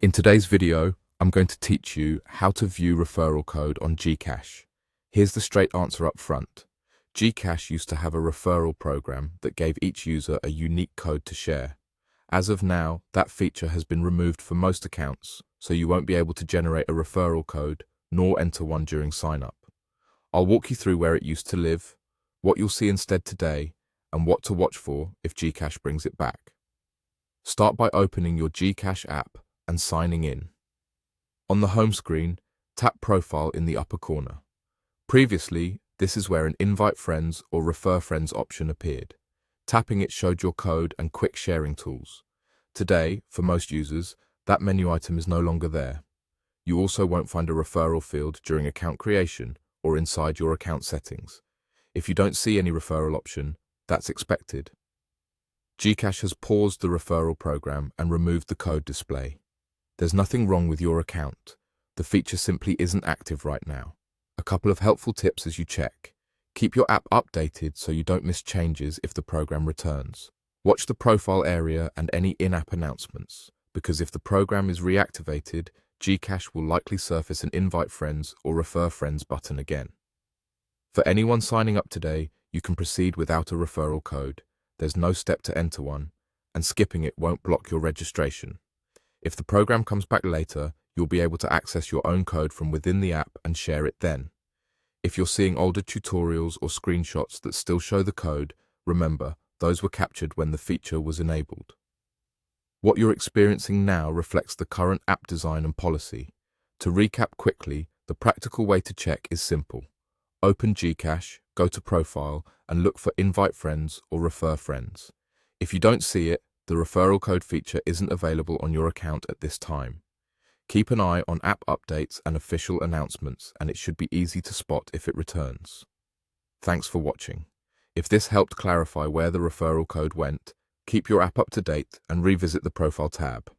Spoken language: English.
In today's video, I'm going to teach you how to view referral code on GCash. Here's the straight answer up front. GCash used to have a referral program that gave each user a unique code to share. As of now, that feature has been removed for most accounts, so you won't be able to generate a referral code nor enter one during sign-up. I'll walk you through where it used to live, what you'll see instead today, and what to watch for if GCash brings it back. Start by opening your GCash app and signing in. On the home screen, tap Profile in the upper corner. Previously, this is where an Invite Friends or Refer Friends option appeared. Tapping it showed your code and quick sharing tools. Today, for most users, that menu item is no longer there. You also won't find a referral field during account creation or inside your account settings. If you don't see any referral option, that's expected. GCash has paused the referral program and removed the code display. There's nothing wrong with your account. The feature simply isn't active right now. A couple of helpful tips as you check. Keep your app updated so you don't miss changes if the program returns. Watch the profile area and any in-app announcements, because if the program is reactivated, GCash will likely surface an Invite Friends or Refer Friends button again. For anyone signing up today, you can proceed without a referral code. There's no step to enter one, and skipping it won't block your registration. If the program comes back later, you'll be able to access your own code from within the app and share it then. If you're seeing older tutorials or screenshots that still show the code, remember, those were captured when the feature was enabled. What you're experiencing now reflects the current app design and policy. To recap quickly, the practical way to check is simple. Open GCash, go to Profile, and look for Invite Friends or Refer Friends. If you don't see it, the referral code feature isn't available on your account at this time. Keep an eye on app updates and official announcements, and it should be easy to spot if it returns. Thanks for watching. If this helped clarify where the referral code went, keep your app up to date and revisit the Profile tab.